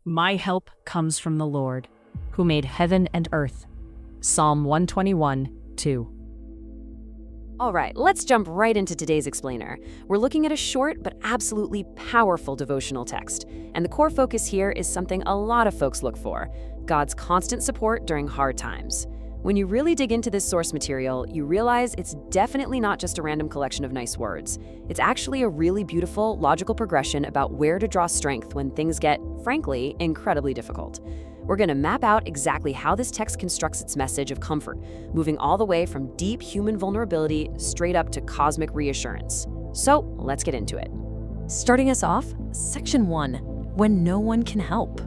My help comes from the Lord, who made heaven and earth. Psalm 121:2. All right, let's jump right into today's explainer. We're looking at a short but absolutely powerful devotional text. And the core focus here is something a lot of folks look for: God's constant support during hard times. When you really dig into this source material, you realize it's definitely not just a random collection of nice words. It's actually a really beautiful, logical progression about where to draw strength when things get, frankly, incredibly difficult. We're going to map out exactly how this text constructs its message of comfort, moving all the way from deep human vulnerability straight up to cosmic reassurance. So let's get into it. Starting us off, Section 1, When No One Can Help.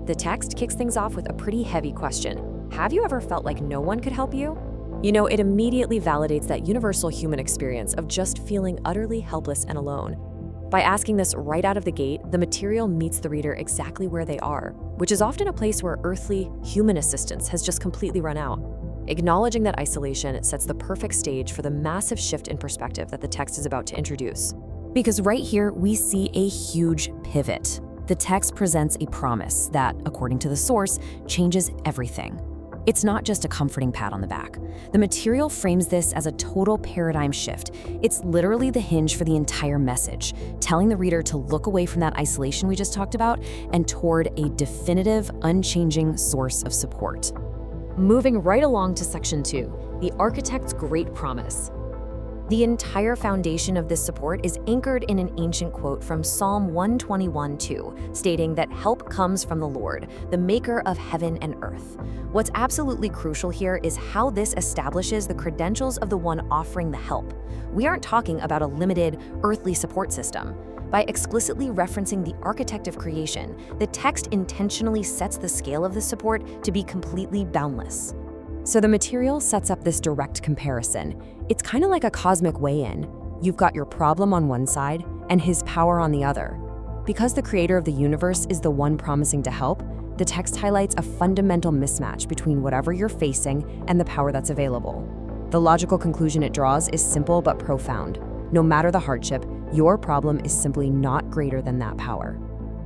The text kicks things off with a pretty heavy question. Have you ever felt like no one could help you? You know, it immediately validates that universal human experience of just feeling utterly helpless and alone. By asking this right out of the gate, the material meets the reader exactly where they are, which is often a place where earthly, human assistance has just completely run out. Acknowledging that isolation sets the perfect stage for the massive shift in perspective that the text is about to introduce. Because right here, we see a huge pivot. The text presents a promise that, according to the source, changes everything. It's not just a comforting pat on the back. The material frames this as a total paradigm shift. It's literally the hinge for the entire message, telling the reader to look away from that isolation we just talked about and toward a definitive, unchanging source of support. Moving right along to Section 2, the architect's great promise. The entire foundation of this support is anchored in an ancient quote from Psalm 121:2, stating that help comes from the Lord, the maker of heaven and earth. What's absolutely crucial here is how this establishes the credentials of the one offering the help. We aren't talking about a limited, earthly support system. By explicitly referencing the architect of creation, the text intentionally sets the scale of the support to be completely boundless. So the material sets up this direct comparison. It's kind of like a cosmic weigh-in. You've got your problem on one side and his power on the other. Because the creator of the universe is the one promising to help, the text highlights a fundamental mismatch between whatever you're facing and the power that's available. The logical conclusion it draws is simple but profound. No matter the hardship, your problem is simply not greater than that power.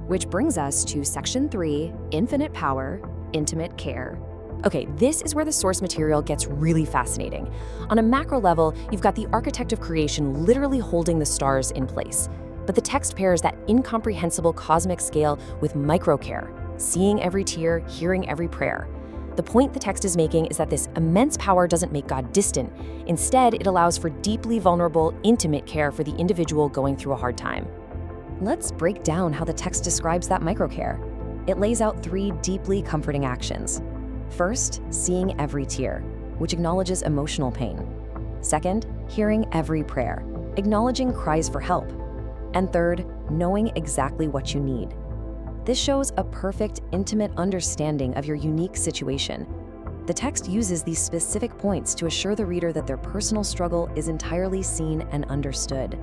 Which brings us to Section 3, Infinite Power, Intimate Care. Okay, this is where the source material gets really fascinating. On a macro level, you've got the architect of creation literally holding the stars in place. But the text pairs that incomprehensible cosmic scale with microcare, seeing every tear, hearing every prayer. The point the text is making is that this immense power doesn't make God distant. Instead, it allows for deeply vulnerable, intimate care for the individual going through a hard time. Let's break down how the text describes that microcare. It lays out 3 deeply comforting actions. First, seeing every tear, which acknowledges emotional pain. Second, hearing every prayer, acknowledging cries for help. And third, knowing exactly what you need. This shows a perfect, intimate understanding of your unique situation. The text uses these specific points to assure the reader that their personal struggle is entirely seen and understood.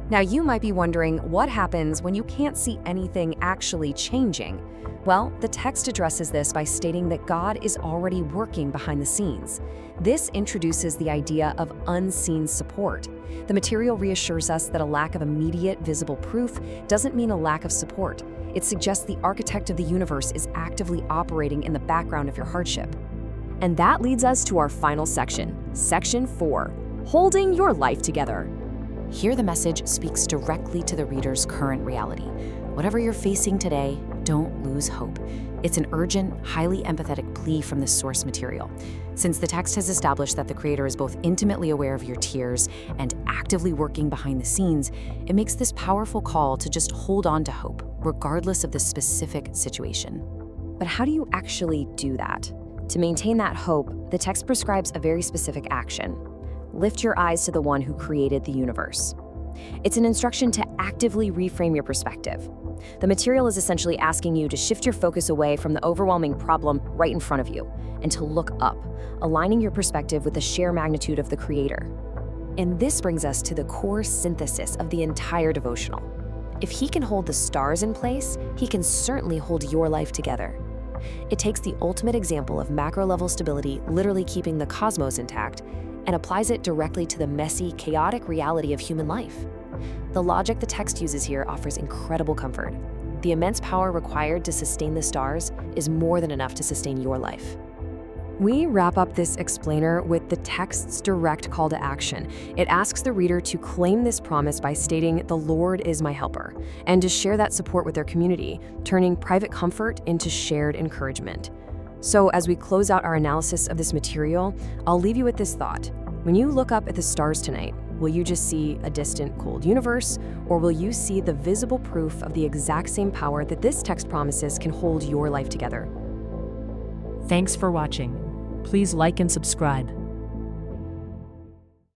Now, you might be wondering what happens when you can't see anything actually changing. Well, the text addresses this by stating that God is already working behind the scenes. This introduces the idea of unseen support. The material reassures us that a lack of immediate, visible proof doesn't mean a lack of support. It suggests the architect of the universe is actively operating in the background of your hardship. And that leads us to our final section, Section 4, Holding Your Life Together. Here the message speaks directly to the reader's current reality. Whatever you're facing today, don't lose hope. It's an urgent, highly empathetic plea from the source material. Since the text has established that the creator is both intimately aware of your tears and actively working behind the scenes, it makes this powerful call to just hold on to hope, regardless of the specific situation. But how do you actually do that? To maintain that hope, the text prescribes a very specific action. Lift your eyes to the one who created the universe. It's an instruction to actively reframe your perspective. The material is essentially asking you to shift your focus away from the overwhelming problem right in front of you and to look up, aligning your perspective with the sheer magnitude of the Creator. And this brings us to the core synthesis of the entire devotional. If He can hold the stars in place, He can certainly hold your life together. It takes the ultimate example of macro-level stability, literally keeping the cosmos intact, and applies it directly to the messy, chaotic reality of human life. The logic the text uses here offers incredible comfort. the immense power required to sustain the stars is more than enough to sustain your life. We wrap up this explainer with the text's direct call to action. It asks the reader to claim this promise by stating, "The Lord is my helper," and to share that support with their community, turning private comfort into shared encouragement. So as we close out our analysis of this material, I'll leave you with this thought. When you look up at the stars tonight, will you just see a distant, cold universe, or will you see the visible proof of the exact same power that this text promises can hold your life together? Thanks for watching. Please like and subscribe.